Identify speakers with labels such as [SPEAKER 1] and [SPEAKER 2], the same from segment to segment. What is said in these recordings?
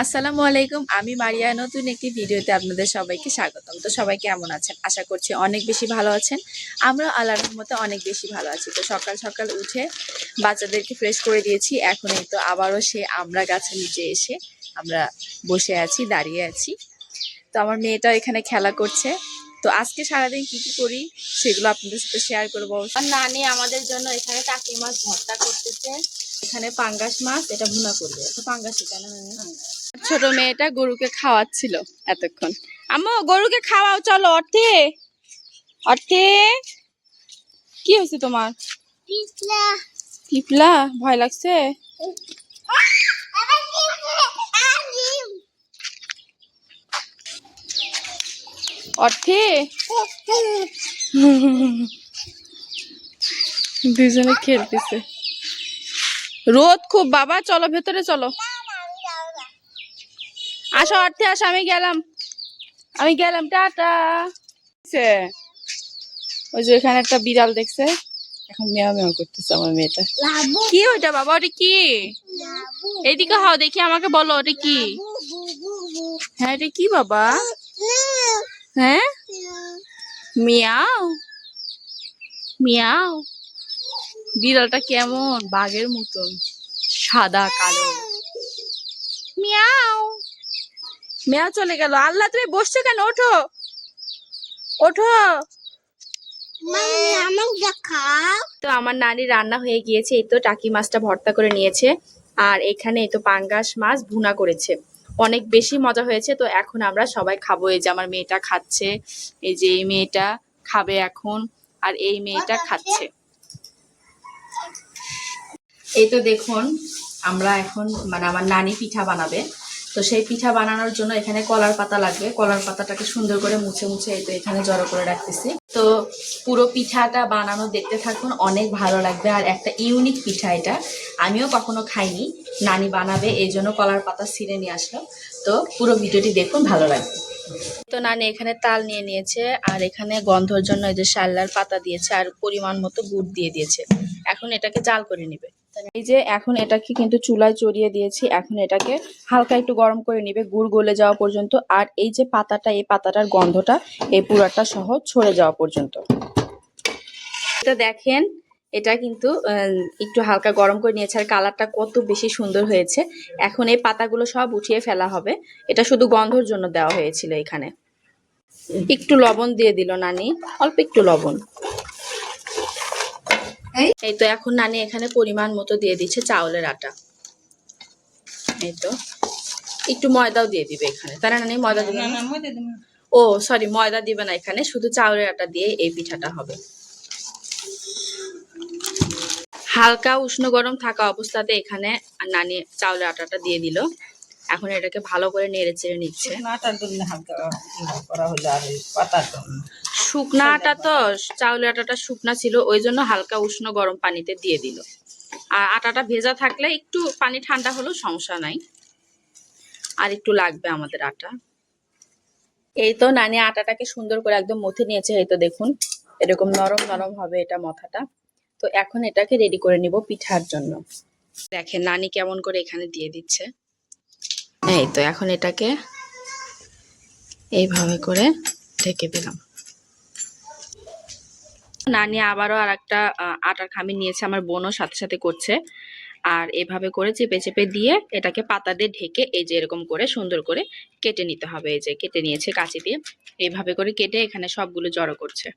[SPEAKER 1] আসসালামু আলাইকুম। আমি মারিয়া, নতুন একটি ভিডিওতে আপনাদের সবাইকে স্বাগতম। তো সবাই কেমন আছেন? আশা করছি অনেক বেশি ভালো আছেন। আমরা আল্লাহর রহমতে অনেক বেশি ভালো আছি। তো সকাল সকাল উঠে বাচ্চাদেরকে ফ্রেশ করে দিয়েছি। এখন এই তো আবারও আমরা গাছের নিচে এসে আমরা বসে আছি, দাঁড়িয়ে আছি। তো আমার মেয়েটা এখানে খেলা করছে। তো আজকে সারাদিন কি কি করি সেগুলো আপনাদের সাথে শেয়ার করবো।
[SPEAKER 2] আর নানি আমাদের জন্য এখানে টাকি মাছ ভর্তা করতেছে।
[SPEAKER 1] এখানে পাঙ্গাস মাছ, এটা ভুনা করবে। তো পাঙ্গাস কেন, ছোট মেয়েটা গরুকে খাওয়াচ্ছিল এতক্ষণ। আম্মু গরুকে খাওয়াও, চলো। অর্থে অর্থে কি হয়েছে তোমার? পিপলা ভয় লাগছে? অর্থে দুজনে খেলতেছে। রোদ খুব বাবা, চলো ভেতরে চলো। আসো অর্থে, আসো। আমি গেলাম, টাটা। ওই যে এখানে একটা বিড়াল দেখছে, এখন মেয়া মেয়া করতেছে আমার মেয়েটা। কি ওইটা বাবা? ওটা কি? এইদিকে হও দেখি, আমাকে বলো ওটা কি? হ্যাঁ এটা কি বাবা? হ্যাঁ মিয়াও মিয়াও। বিড়ালটা কেমন বাঘের মতন, সাদা কালো। মিয়াও মিয়াও চলে গেল। আল্লাহ, তুমি বসছো কেন? ওঠো ওঠো। তো আমার নানি রান্না হয়ে গিয়েছে। এই তো টাকি মাছটা ভর্তা করে নিয়েছে, আর এখানে এই তো পাঙ্গাস মাছ ভুনা করেছে। অনেক বেশি মজা হয়েছে। তো এখন আমরা সবাই খাবো। এই যে আমার মেয়েটা খাচ্ছে, এই যে এই মেয়েটা খাবে এখন, আর এই মেয়েটা খাচ্ছে। এই তো দেখুন, আমরা এখন আমার নানি পিঠা বানাবে। তো সেই পিঠা বানানোর জন্য এখানে কলার পাতা লাগবে। কলার পাতাটাকে সুন্দর করে মুছে মুছে এই তো এখানে জড়ো করে রাখতেছি। তো পুরো পিঠাটা বানানো দেখতে থাকুন, অনেক ভালো লাগবে। আর একটা ইউনিক পিঠা এটা, আমিও কখনো খাইনি। নানি বানাবে, এই জন্য কলার পাতা ছিঁড়ে নিয়ে আসলো। তো পুরো ভিডিওটি দেখুন, ভালো লাগবে। তো নানি এখানে তাল নিয়ে নিয়েছে, আর এখানে গন্ধর জন্য এই যে শাল্লার পাতা দিয়েছে, আর পরিমাণ মতো গুড় দিয়ে দিয়েছে। এখন এটাকে জাল করে নিবে। এই যে এখন এটাকে কিন্তু চুলায় চড়িয়ে দিয়েছি। এখন এটাকে হালকা একটু গরম করে নিবে, গুড় গলে যাওয়া পর্যন্ত। আর এই যে পাতাটা, এই পাতাটার গন্ধটা এই পুরাটা সহ ছড়ে যাওয়া পর্যন্ত। এটা দেখেন, এটা কিন্তু একটু হালকা গরম করে নিয়েছে, আর কালারটা কত বেশি সুন্দর হয়েছে। এখন এই পাতাগুলো সব উঠিয়ে ফেলা হবে। এটা শুধু গন্ধর জন্য দেওয়া হয়েছিল। এখানে একটু লবণ দিয়ে দিল নানি, অল্প একটু লবণ। এই তো এখন নানি এখানে পরিমাণ মতো দিয়ে দিচ্ছে চাউলের আটা। এই তো একটু ময়দাও দিয়ে দিবে এখানে, তাই না নানি? ময়দা দিবে না? ও সরি, ময়দা দিবে না এখানে, শুধু চাউলের আটা দিয়ে এই পিঠাটা হবে। হালকা উষ্ণ গরম থাকা অবস্থাতে এখানে নানি চাউলের আটাটা দিয়ে দিল। এখন এটাকে ভালো করে নেড়ে চেড়ে নিচ্ছে। শুকনা আটা তো, চাউলের আটাটা শুকনা ছিল, ওই জন্য হালকা উষ্ণ গরম পানিতে দিয়ে দিল। আর আটাটা ভেজা থাকলে একটু পানি ঠান্ডা হলেও সমস্যা নাই। আর একটু লাগবে আমাদের আটা। এই তো নানি আটাটাকে সুন্দর করে একদম মথে নিয়েছে। এই তো দেখুন, এরকম নরম নরম হবে এটা মথাটা। তো এখন এটাকে রেডি করে নিব পিঠার জন্য। দেখেন নানি কেমন করে এখানে দিয়ে দিচ্ছে। এই তো এখন এটাকে এইভাবে করে ঢেকে দিলাম। নানি আবারও আর একটা আটার খামির নিয়েছে, আমার বোনও সাথে সাথে করছে। আর এভাবে করে চেপে চেপে দিয়ে এটাকে পাতা দিয়ে ঢেকে এই যে এরকম করে সুন্দর করে কেটে নিতে হবে। এই যে কেটে নিয়েছে কাঁচি দিয়ে, এইভাবে করে কেটে এখানে সবগুলো জড়ো করছে।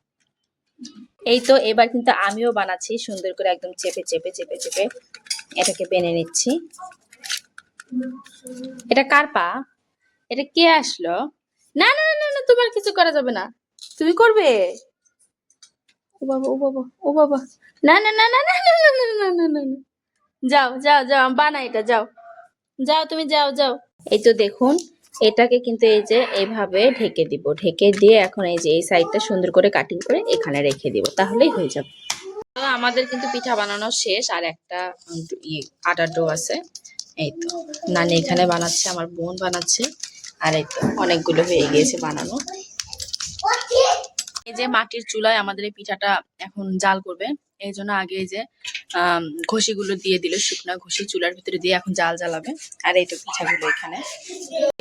[SPEAKER 1] এই তো এবার কিন্তু আমিও বানাচ্ছি, সুন্দর করে একদম চেপে চেপে চেপে চেপে এটাকে বেনে নিচ্ছি। এটা কার পা? এটা কে আসলো? না না না না, তোমার কিছু করা যাবে না, তুমি করবে। ও বাবা ও বাবা ও বাবা, না না না না না না না না না না না না, যাও যাও যাও, বানা এটা, যাও যাও তুমি, যাও যাও। এই তো দেখুন, এটাকে কিন্তু এই যে এইভাবে ঢেকে দিব। ঢেকে দিয়ে এখন এই যে এই সাইডটা সুন্দর করে কাটিং করে এখানে রেখে দিব, তাহলেই হয়ে যাবে। তো আমাদের কিন্তু পিঠা বানানো শেষ, আর একটা আটার ডো আছে। এই তো নানি এখানে বানাচ্ছে, আমার বোন বানাচ্ছে, আর এই তো অনেকগুলো হয়ে গিয়েছে বানানো। এই যে মাটির চুলায় আমাদের এই পিঠাটা এখন জাল করবে। এই জন্য আগে এই যে ঘষিগুলো দিয়ে দিল, শুকনা ঘষি চুলার ভিতরে দিয়ে এখন জাল জ্বালাবে। আর এই তো পিঠাগুলো এখানে,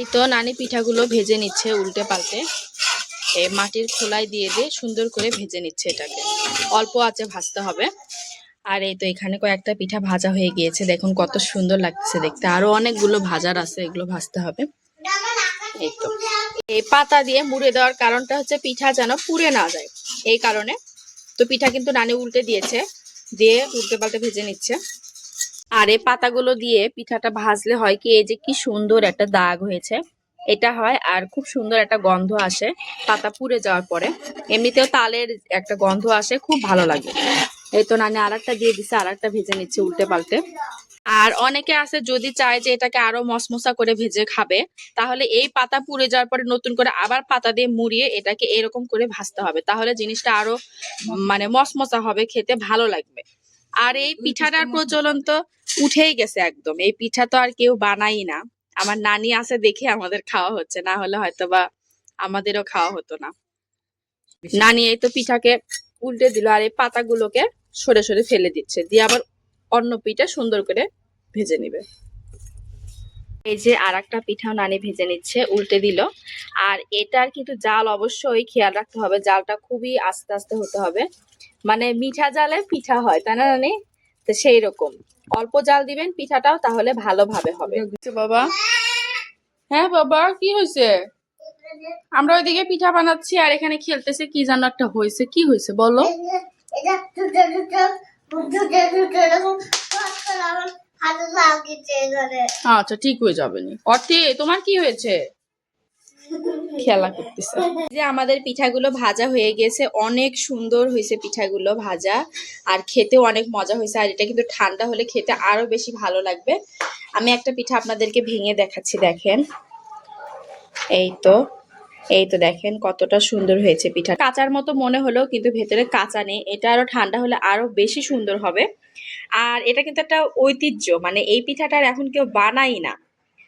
[SPEAKER 1] এই তো নানি পিঠাগুলো ভেজে নিচ্ছে উল্টে পাল্টে, এই মাটির খোলায় দিয়ে দিয়ে সুন্দর করে ভেজে নিচ্ছে। এটাকে অল্প আঁচে ভাজতে হবে। আর এই তো এখানে কয়েকটা পিঠা ভাজা হয়ে গিয়েছে, দেখুন কত সুন্দর লাগছে দেখতে। আরো অনেকগুলো ভাজার আছে, এগুলো ভাজতে হবে। এই তো এই পাতা দিয়ে মুড়ে দেওয়ার কারণটা হচ্ছে পিঠা যেন পুড়ে না যায়, এই কারণে। তো পিঠা কিন্তু নানি উল্টে দিয়েছে, দিয়ে উল্টে পাল্টে ভেজে নিচ্ছে। আর এই পাতাগুলো দিয়ে পিঠাটা ভাজলে হয় কি, এই যে কি সুন্দর একটা দাগ হয়েছে, এটা হয়। আর খুব সুন্দর একটা গন্ধ আসে পাতা পুড়ে যাওয়ার পরে। এমনিতেও তালের একটা গন্ধ আসে, খুব ভালো লাগে। এই তো নানি আরেকটা দিয়ে দিছে, আরেকটা ভেজে নিচ্ছে উল্টে পাল্টে। আর অনেকে আছে যদি চায় যে এটাকে আরো মশমশা করে ভেজে খাবে, তাহলে এই পাতা পুড়ে যাওয়ার পরে নতুন করে আবার পাতা দিয়ে মুড়িয়ে এটাকে এরকম করে ভাজতে হবে, তাহলে জিনিসটা আরো মানে মশমশা হবে, খেতে ভালো লাগবে। আর এই পিঠাটার প্রচলন তো উঠেই গেছে একদম, এই পিঠা তো আর কেউ বানাই না। আমার নানি আছে দেখে আমাদের খাওয়া হচ্ছে, না হলে হয়তো বা আমাদেরও খাওয়া হতো না। নানি এই তো পিঠাকে উল্টে দিল, আর এই পাতাগুলোকে সরে সরে ফেলে দিচ্ছে, দিয়ে আবার অন্য পিঠা সুন্দর করে ভেজে নিবে। এই যে আর একটা পিঠাও নানি ভেজে নিচ্ছে, উল্টে দিল। আর এটার কিন্তু জাল অবশ্যই খেয়াল রাখতে হবে, জালটা খুবই আস্তে আস্তে হতে হবে, মানে মিঠা জালে পিঠা হয় তাই না নানি? তো সেই রকম অল্প জাল দিবেন পিঠাটাও, তাহলে ভালোভাবে হবে। বাবা, হ্যাঁ বাবা, কি হয়েছে? আমরা ওইদিকে পিঠা বানাচ্ছি আর এখানে খেলতেছে, কি যেন একটা হয়েছে, কি হয়েছে বলো? আচ্ছা ঠিক হয়ে যাবে নি। অর্থে তোমার কি হয়েছে? খেলা করতেছে। যে আমাদের পিঠাগুলো ভাজা হয়ে গেছে, অনেক সুন্দর হয়েছে পিঠাগুলো ভাজা, আর খেতেও অনেক মজা হয়েছে। আর এটা কিন্তু ঠান্ডা হলে খেতে আরো বেশি ভালো লাগবে। আমি একটা পিঠা আপনাদেরকে ভেঙে দেখাচ্ছি, দেখেন। এই তো, এই তো দেখেন কতটা সুন্দর হয়েছে পিঠা। কাঁচার মতো মনে হলেও কিন্তু ভেতরে কাঁচা নেই, এটা আরো ঠান্ডা হলে আরো বেশি সুন্দর হবে। আর এটা কিন্তু একটা ঐতিহ্য, মানে এই পিঠাটার এখন কেউ বানাই না।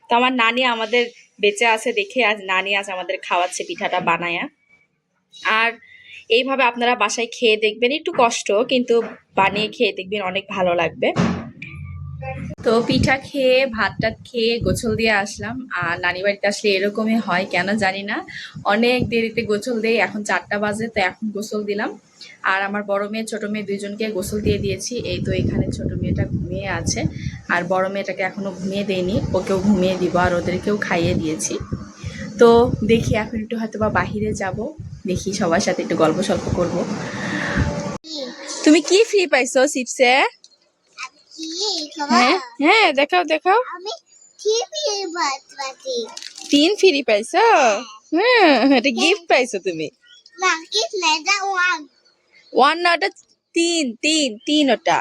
[SPEAKER 1] তো আমার নানি আমাদের বেঁচে আছে দেখে আজ নানি আজ আমাদের খাওয়াচ্ছে পিঠাটা বানায়া। আর এইভাবে আপনারা বাসায় খেয়ে দেখবেন, একটু কষ্ট কিন্তু বানিয়ে খেয়ে দেখবেন, অনেক ভালো লাগবে। তো পিঠা খেয়ে ভাত টাত খেয়ে গোসল দিয়ে আসলাম। আর নানি বাড়িতে আসলে এরকমই হয় কেন জানি না, অনেক দেরিতে গোসল দেই। এখন 4টা বাজে, তো এখন গোসল দিলাম। আর আমার বড় মেয়ে ছোট মেয়ে দুইজনকে গোসল দিয়ে দিয়েছি। এই তো এখানে ছোট মেয়েটা ঘুমিয়ে আছে, আর বড় মেয়েটাকে এখনো ঘুমিয়ে দেয়নি, ওকেও ঘুমিয়ে দিব, আর ওদেরকেও খাইয়ে দিয়েছি। তো দেখি এখন একটু হয়তো বা বাহিরে যাব, দেখি সবার সাথে একটু গল্প সল্প করবো। তুমি কি ফ্রি পাইছো চিপসে? হ্যাঁ হ্যাঁ, দেখাও দেখাও। 3 ফ্রি পাইছো? হ্যাঁ, এটা গিফট পাইছো তুমি। 1 না, ওটা 3 ওটা।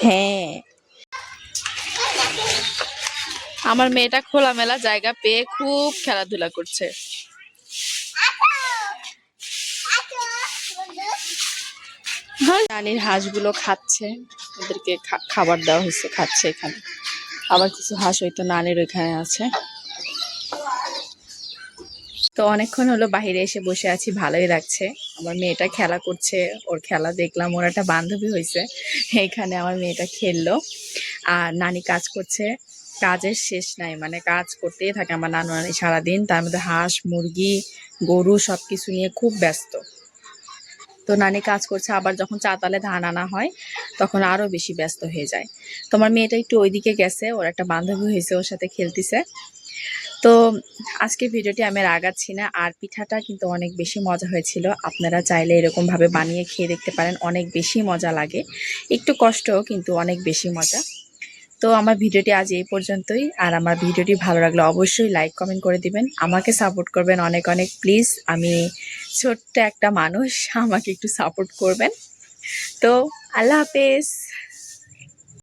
[SPEAKER 1] হ্যাঁ, আমার মেয়েটা খোলামেলা জায়গা পেয়ে খুব খেলাধুলা করছে। নানির হাঁসগুলো খাচ্ছে, ওদেরকে খাবার দেওয়া হয়েছে, খাচ্ছে এখানে। আবার কিছু হাঁস হয়তো নানির ওইখানে আছে। তো অনেকক্ষণ হলো বাহিরে এসে বসে আছি, ভালোই লাগছে। আমার মেয়েটা খেলা করছে, ওর খেলা দেখলাম, ওর একটা বান্ধবী হয়েছে, এইখানে আমার মেয়েটা খেললো। আর নানি কাজ করছে, কাজের শেষ নাই, মানে কাজ করতেই থাকে আমার নানু নানি সারাদিন। তার মধ্যে হাঁস মুরগি গরু সবকিছু নিয়ে খুব ব্যস্ত। তো নানি কাজ করছে, আবার যখন চাতালে ধান আনা হয় তখন আরো বেশি ব্যস্ত হয়ে যায়। তোমার মেয়েটা একটু ওইদিকে গেছে, ওর একটা বান্ধবী হয়েছে, ওর সাথে খেলতেছে। তো আজকে ভিডিওটি আমি আর আগাচ্ছি না। আর পিঠাটা কিন্তু অনেক বেশি মজা হয়েছিল, আপনারা চাইলে এরকম ভাবে বানিয়ে খেয়ে দেখতে পারেন, অনেক বেশি মজা লাগে, একটু কষ্ট কিন্তু অনেক বেশি মজা। তো আমার ভিডিওটি আজ এই পর্যন্তই। আর আমার ভিডিওটি ভালো লাগলে অবশ্যই লাইক কমেন্ট করে দিবেন, আমাকে সাপোর্ট করবেন অনেক অনেক প্লিজ। আমি ছোট্ট একটা মানুষ, আমাকে একটু সাপোর্ট করবেন। তো আল্লাহ হাফেজ।